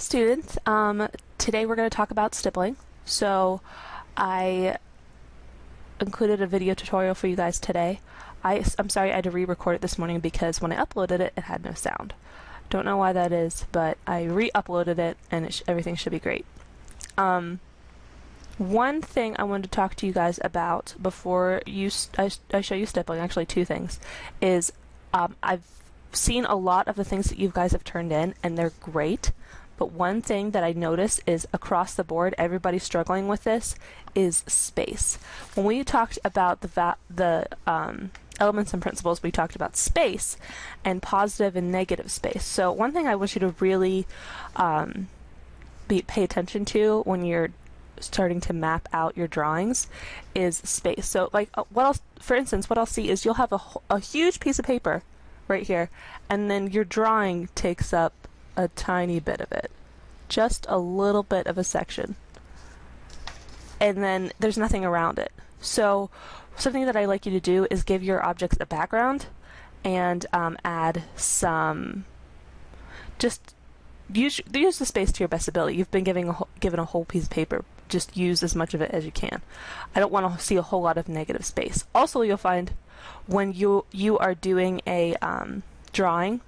Students. Today we're going to talk about stippling. So I included a video tutorial for you guys today. I'm sorry I had to re-record it this morning because when I uploaded it, it had no sound. Don't know why that is, but I re-uploaded it and everything should be great. One thing I wanted to talk to you guys about before I show you stippling, actually two things, is I've seen a lot of the things that you guys have turned in and they're great. But one thing that I notice is across the board, everybody's struggling with this, is space. When we talked about the elements and principles, we talked about space and positive and negative space. So one thing I want you to really pay attention to when you're starting to map out your drawings is space. So like what else, for instance, what I'll see is you'll have a huge piece of paper right here, and then your drawing takes up a tiny bit of it, just a little bit of a section, and then there's nothing around it. So something that I like you to do is give your objects a background and add some, just use the space to your best ability. You've been given a whole piece of paper, just use as much of it as you can. I don't want to see a whole lot of negative space. Also, you'll find when you are doing a drawing,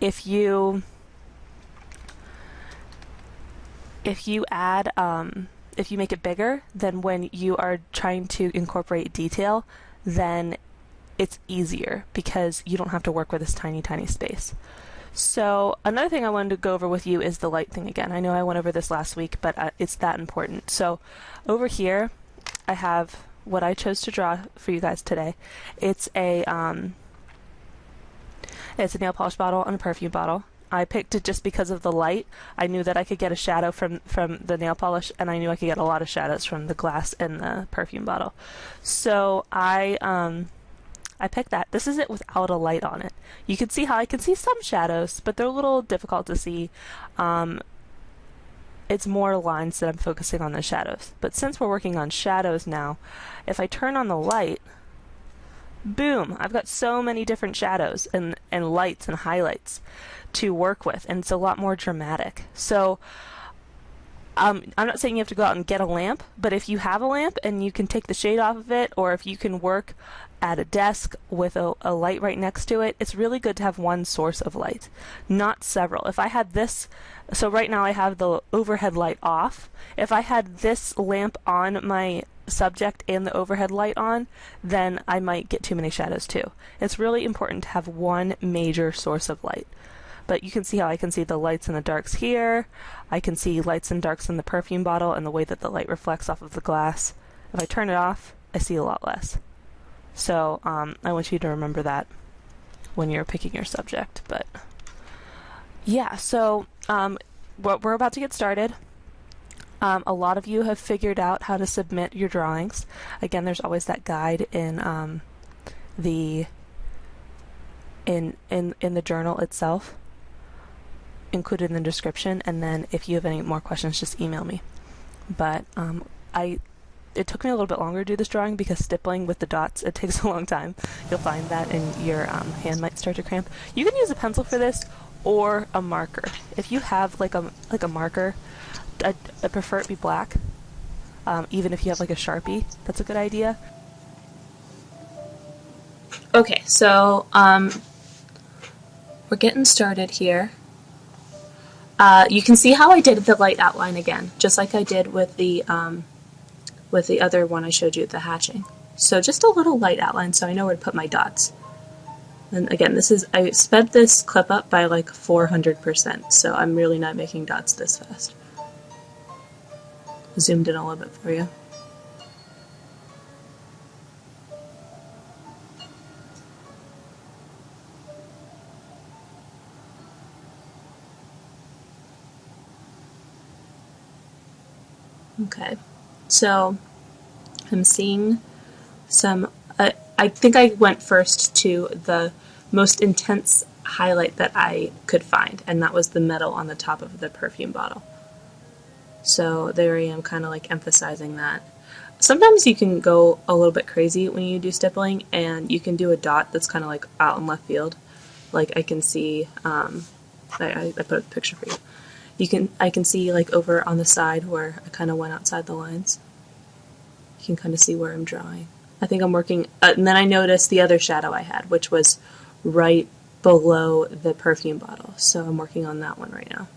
if you add if you make it bigger, then when you are trying to incorporate detail, then it's easier because you don't have to work with this tiny space. So another thing I wanted to go over with you is the light thing again. I know I went over this last week, but it's that important. So over here I have what I chose to draw for you guys today. It's a nail polish bottle and a perfume bottle. I picked it just because of the light. I knew that I could get a shadow from the nail polish, and I knew I could get a lot of shadows from the glass and the perfume bottle. So I picked that. This is it without a light on it. You can see how I can see some shadows, but they're a little difficult to see. It's more lines that I'm focusing on the shadows. But since we're working on shadows now, if I turn on the light, boom, I've got so many different shadows and lights and highlights to work with, and it's a lot more dramatic. So I'm not saying you have to go out and get a lamp, but if you have a lamp and you can take the shade off of it, or if you can work at a desk with a light right next to it, it's really good to have one source of light, not several. If I had this, so right now I have the overhead light off. If I had this lamp on my subject and the overhead light on, then I might get too many shadows too. It's really important to have one major source of light. But you can see how I can see the lights and the darks here. I can see lights and darks in the perfume bottle and the way that the light reflects off of the glass. If I turn it off, I see a lot less. So I want you to remember that when you're picking your subject. But yeah, so we're about to get started. A lot of you have figured out how to submit your drawings. Again, there's always that guide in the journal itself, included in the description, and then if you have any more questions, just email me. But it took me a little bit longer to do this drawing because stippling with the dots, it takes a long time. You'll find that, and your hand might start to cramp. You can use a pencil for this or a marker. If you have like a marker, I prefer it be black. Even if you have like a Sharpie, that's a good idea. Okay, so we're getting started here. You can see how I did the light outline again, just like I did with the other one I showed you, the hatching. So just a little light outline so I know where to put my dots. And again, I sped this clip up by like 400%, so I'm really not making dots this fast. Zoomed in a little bit for you. Okay, so I'm seeing some, I think I went first to the most intense highlight that I could find, and that was the metal on the top of the perfume bottle. So there I am, kind of like emphasizing that. Sometimes you can go a little bit crazy when you do stippling, and you can do a dot that's kind of like out in left field. Like I can see, I put a picture for you. I can see like over on the side where I kind of went outside the lines. You can kind of see where I'm drawing. I think I'm working, and then I noticed the other shadow I had, which was right below the perfume bottle. So I'm working on that one right now.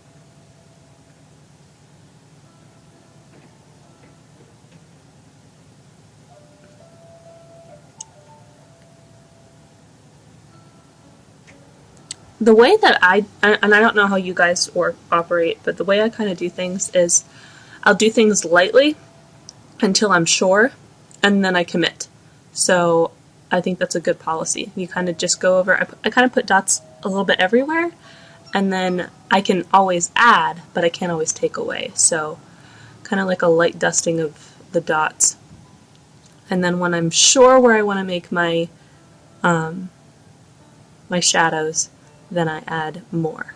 The way that and I don't know how you guys operate, but the way I kind of do things is I'll do things lightly until I'm sure, and then I commit. So I think that's a good policy. You kind of just go over, I kind of put dots a little bit everywhere, and then I can always add, but I can't always take away. So kind of like a light dusting of the dots. And then when I'm sure where I want to make my my shadows, then I add more.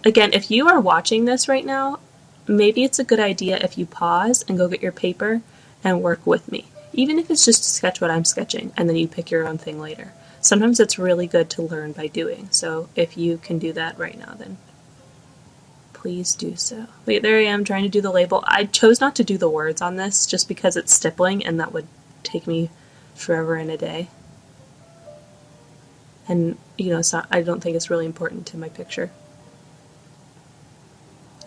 Again, if you are watching this right now, maybe it's a good idea if you pause and go get your paper and work with me. Even if it's just to sketch what I'm sketching, and then you pick your own thing later. Sometimes it's really good to learn by doing, so if you can do that right now, then please do so. Wait, there I am trying to do the label. I chose not to do the words on this just because it's stippling, and that would take me forever and a day. And, you know, I don't think it's really important to my picture.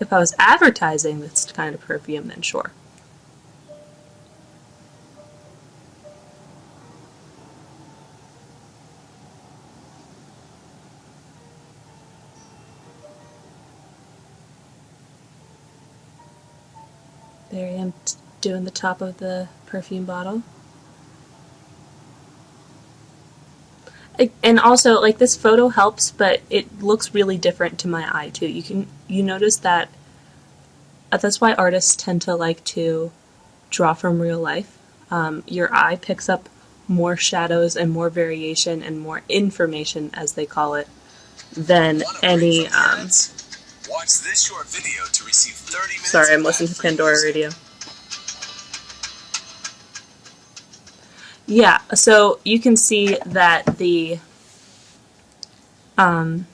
If I was advertising this kind of perfume, then sure. There I am doing the top of the perfume bottle. And also, like, this photo helps, but it looks really different to my eye too. You notice that that's why artists tend to like to draw from real life. Your eye picks up more shadows and more variation and more information, as they call it, than any. Watch this short video to receive 30 minutes. Sorry, I'm listening to Pandora Radio. Yeah, so you can see that the my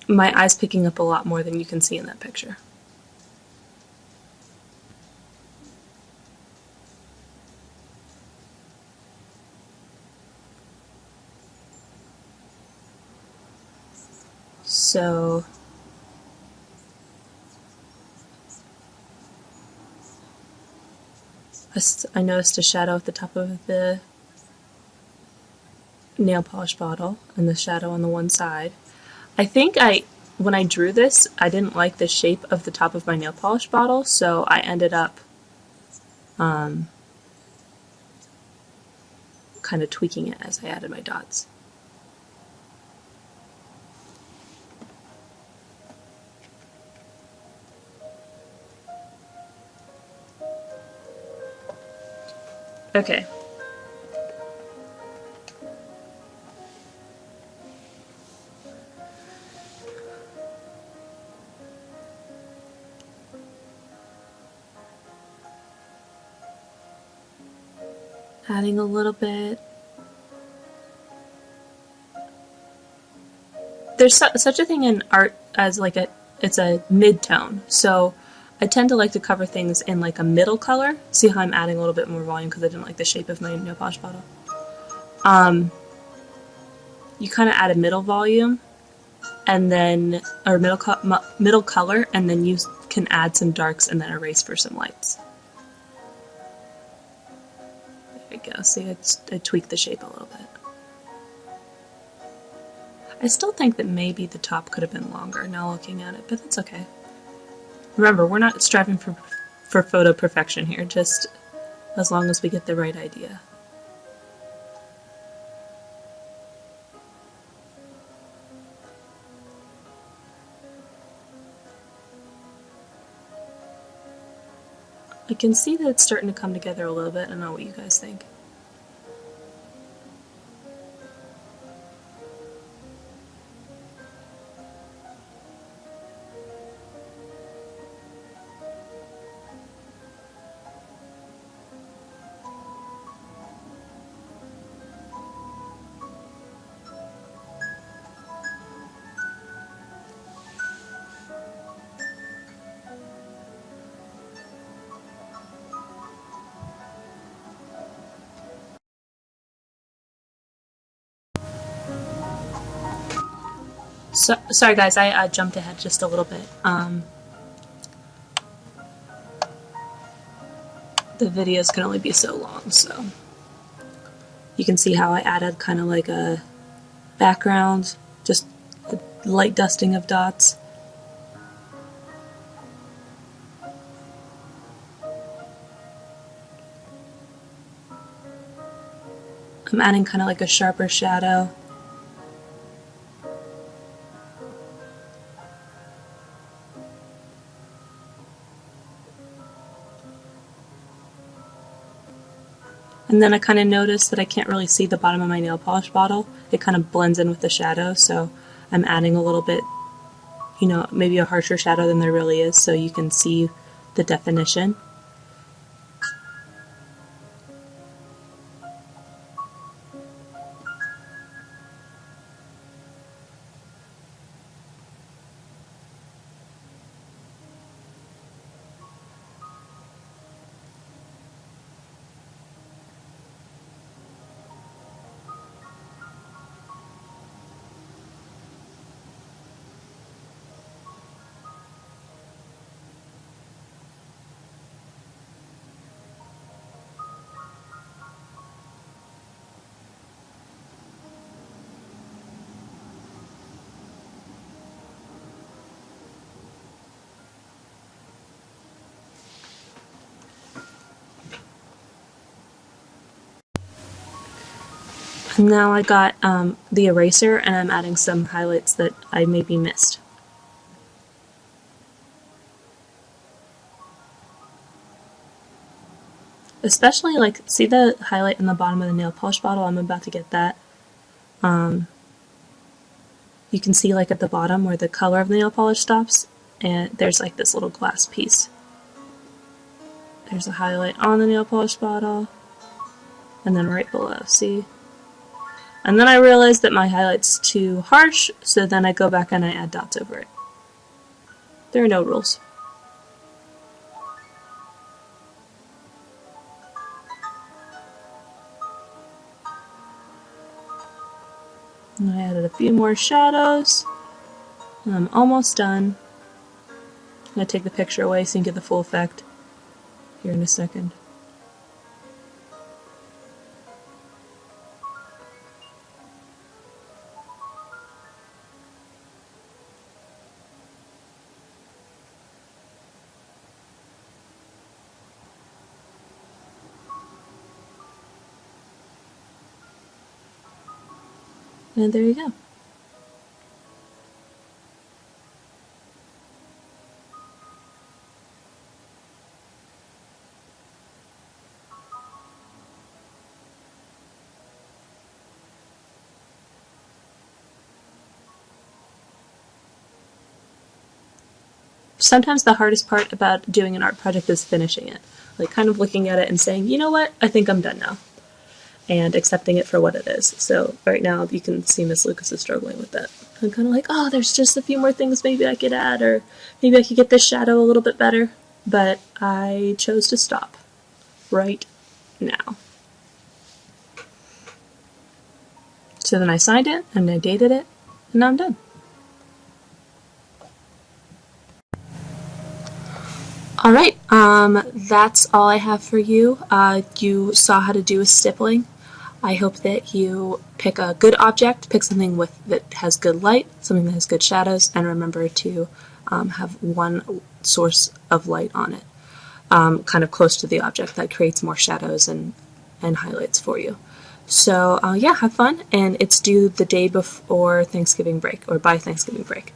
eye's picking up a lot more than you can see in that picture. So I noticed a shadow at the top of the nail polish bottle and the shadow on the one side. I think when I drew this, I didn't like the shape of the top of my nail polish bottle, so I ended up kind of tweaking it as I added my dots. Okay. Adding a little bit. There's such a thing in art as like it's a mid-tone. So I tend to like to cover things in like a middle color. See how I'm adding a little bit more volume because I didn't like the shape of my nail polish bottle. You kind of add a middle volume, and then or middle color, and then you can add some darks and then erase for some lights. There we go. See, I tweaked the shape a little bit. I still think that maybe the top could have been longer now looking at it, but that's okay. Remember, we're not striving for photo perfection here, just as long as we get the right idea. I can see that it's starting to come together a little bit. I don't know what you guys think. So, sorry guys, I jumped ahead just a little bit. The videos can only be so long, so you can see how I added kind of like a background, just a light dusting of dots. I'm adding kind of like a sharper shadow. And then I kind of noticed that I can't really see the bottom of my nail polish bottle. It kind of blends in with the shadow, so I'm adding a little bit, you know, maybe a harsher shadow than there really is, so you can see the definition. Now I got the eraser, and I'm adding some highlights that I maybe missed. Especially, like, see the highlight in the bottom of the nail polish bottle? I'm about to get that. You can see, like, at the bottom where the color of the nail polish stops, and there's like this little glass piece. There's a highlight on the nail polish bottle, and then right below, see? And then I realized that my highlight's too harsh, so then I go back and I add dots over it. There are no rules. And I added a few more shadows, and I'm almost done. I'm going to take the picture away so you can get the full effect here in a second. And there you go. Sometimes the hardest part about doing an art project is finishing it. Like kind of looking at it and saying, you know what, I think I'm done now. And accepting it for what it is. So right now you can see Miss Lucas is struggling with that. I'm kind of like, oh, there's just a few more things maybe I could add, or maybe I could get this shadow a little bit better. But I chose to stop right now. So then I signed it, and I dated it, and now I'm done. Alright, that's all I have for you. You saw how to do a stippling. I hope that you pick a good object, pick something that has good light, something that has good shadows, and remember to have one source of light on it, kind of close to the object that creates more shadows and highlights for you. So yeah, have fun, and it's due the day before Thanksgiving break, or by Thanksgiving break.